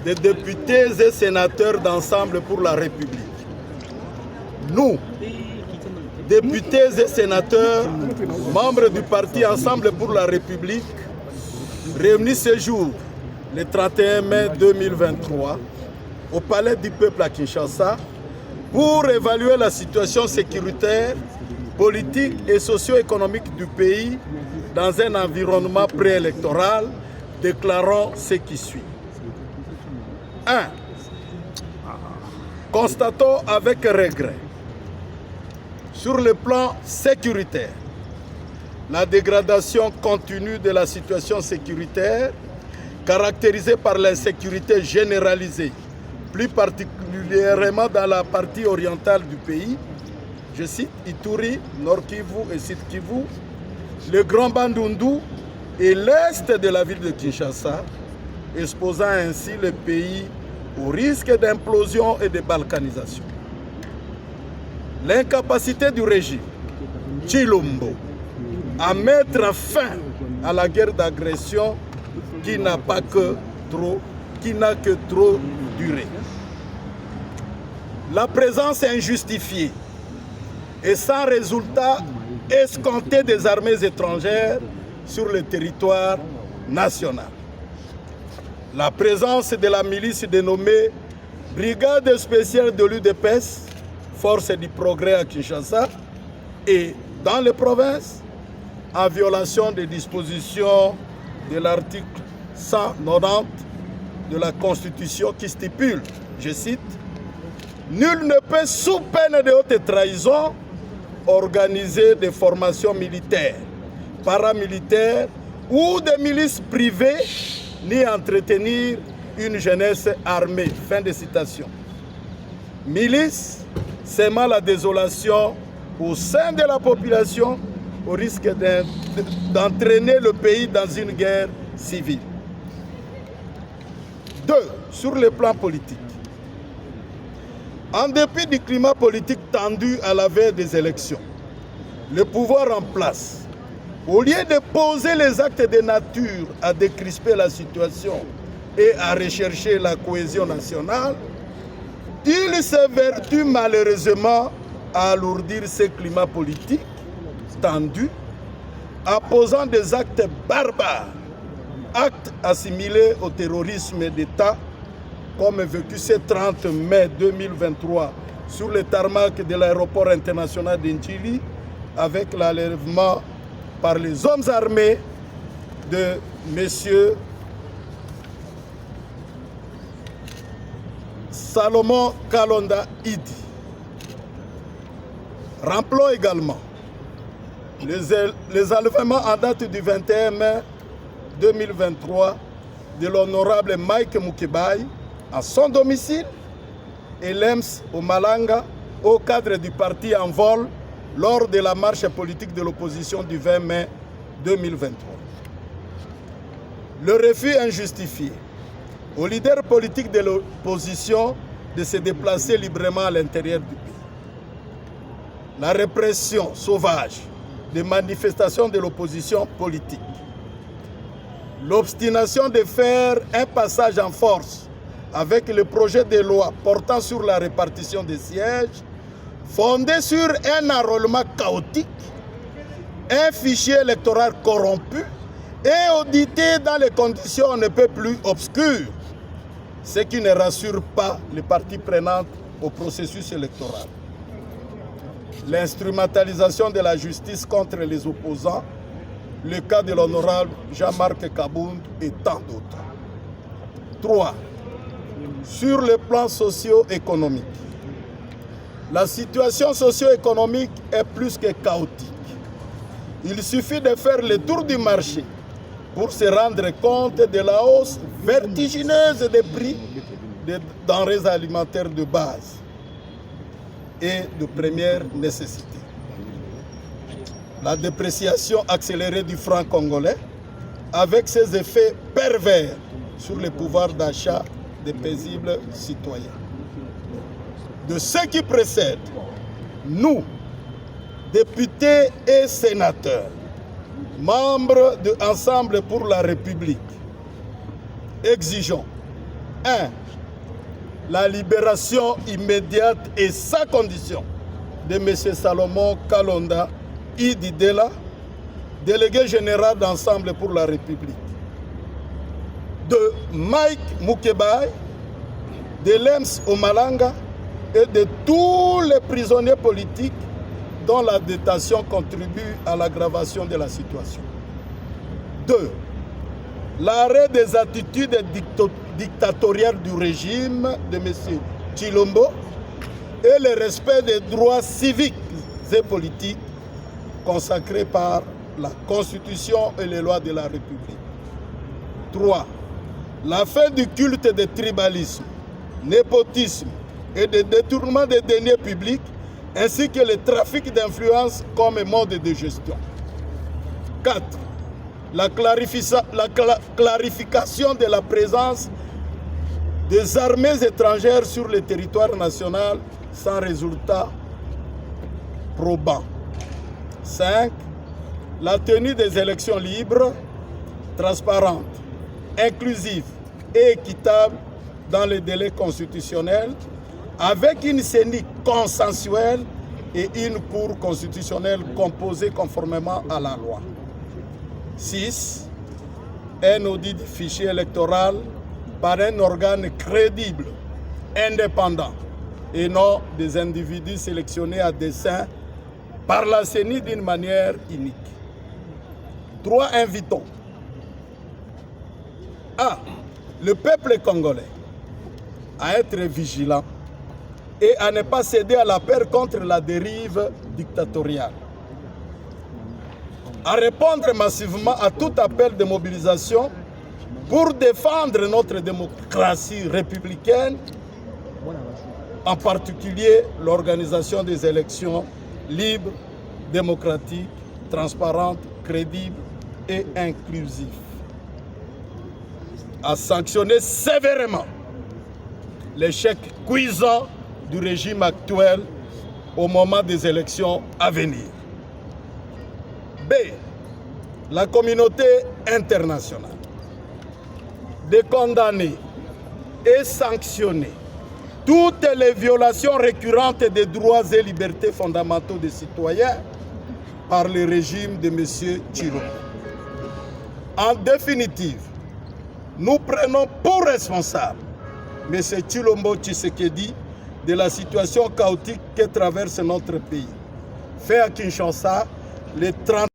des députés et sénateurs d'Ensemble pour la République. Nous, députés et sénateurs, membres du parti Ensemble pour la République, réunis ce jour, le 31 mai 2023, au Palais du Peuple à Kinshasa, pour évaluer la situation sécuritaire, politique et socio-économique du pays dans un environnement préélectoral, déclarant ce qui suit. 1. Constatons avec regret, sur le plan sécuritaire, la dégradation continue de la situation sécuritaire, caractérisée par l'insécurité généralisée, plus particulièrement dans la partie orientale du pays, je cite Ituri, Nord Kivu et Sud Kivu, le Grand Bandundu et l'est de la ville de Kinshasa, exposant ainsi le pays au risque d'implosion et de balkanisation. L'incapacité du régime Tshilombo à mettre fin à la guerre d'agression qui n'a que trop duré. La présence injustifiée et sans résultat escompté des armées étrangères sur le territoire national. La présence de la milice dénommée Brigade spéciale de l'UDPS, Force du progrès à Kinshasa, et dans les provinces, en violation des dispositions de l'article 190 de la Constitution qui stipule, je cite, « Nul ne peut, sous peine de haute trahison, organiser des formations militaires, paramilitaires ou des milices privées, ni entretenir une jeunesse armée. » Fin de citation. Milice, sèmant la désolation au sein de la population, au risque d'entraîner le pays dans une guerre civile. 2. Sur le plan politique. En dépit du climat politique tendu à la veille des élections, le pouvoir en place, au lieu de poser les actes de nature à décrisper la situation et à rechercher la cohésion nationale, il s'évertue malheureusement à alourdir ce climat politique tendu, en posant des actes barbares, actes assimilés au terrorisme d'État, comme vécu ce 30 mai 2023 sur le tarmac de l'aéroport international d'Indjili, avec l'enlèvement par les hommes armés de M. Salomon Kalonda Idi. Rappelons également les enlèvements en date du 21 mai 2023 de l'honorable Mike Mukebai à son domicile et l'EMS au Malanga au cadre du parti en vol lors de la marche politique de l'opposition du 20 mai 2023. Le refus injustifié aux leaders politiques de l'opposition de se déplacer librement à l'intérieur du pays. La répression sauvage des manifestations de l'opposition politique. L'obstination de faire un passage en force avec le projet de loi portant sur la répartition des sièges, fondé sur un enrôlement chaotique, un fichier électoral corrompu et audité dans les conditions on ne peut plus obscures, ce qui ne rassure pas les parties prenantes au processus électoral. L'instrumentalisation de la justice contre les opposants, le cas de l'honorable Jean-Marc Kabound et tant d'autres. 3. Sur le plan socio-économique. La situation socio-économique est plus que chaotique. Il suffit de faire le tour du marché pour se rendre compte de la hausse vertigineuse des prix des denrées alimentaires de base et de première nécessité. La dépréciation accélérée du franc congolais avec ses effets pervers sur le pouvoir d'achat des paisibles citoyens. De ce qui précède, nous, députés et sénateurs, membres de Ensemble pour la République, exigeons 1. La libération immédiate et sans condition de M. Salomon Kalonda Ididela, délégué général d'Ensemble pour la République. 2. Mike Mukebai, de Lems Omalanga et de tous les prisonniers politiques dont la détention contribue à l'aggravation de la situation. 2. L'arrêt des attitudes dictatoriales du régime de M. Tshilombo et le respect des droits civiques et politiques consacrés par la Constitution et les lois de la République. 3. La fin du culte de tribalisme, népotisme et de détournement des deniers publics, ainsi que le trafic d'influence comme mode de gestion. 4. La clarification de la présence des armées étrangères sur le territoire national sans résultat probant. 5. La tenue des élections libres, transparentes, inclusives et équitables dans les délais constitutionnels, avec une CENI consensuelle et une cour constitutionnelle composée conformément à la loi. 6. Un audit du fichier électoral par un organe crédible, indépendant, et non des individus sélectionnés à dessein par la CENI d'une manière unique. 3. Invitons 1. Le peuple congolais à être vigilant et à ne pas céder à la peur contre la dérive dictatoriale. À répondre massivement à tout appel de mobilisation pour défendre notre démocratie républicaine, en particulier l'organisation des élections libres, démocratiques, transparentes, crédibles et inclusives. À sanctionner sévèrement l'échec cuisant du régime actuel au moment des élections à venir. B. La communauté internationale de condamner et sanctionner toutes les violations récurrentes des droits et libertés fondamentaux des citoyens par le régime de M. Tshilombo. En définitive, nous prenons pour responsable M. Tshilombo Tshisekedi de la situation chaotique que traverse notre pays. Fait à Kinshasa le 30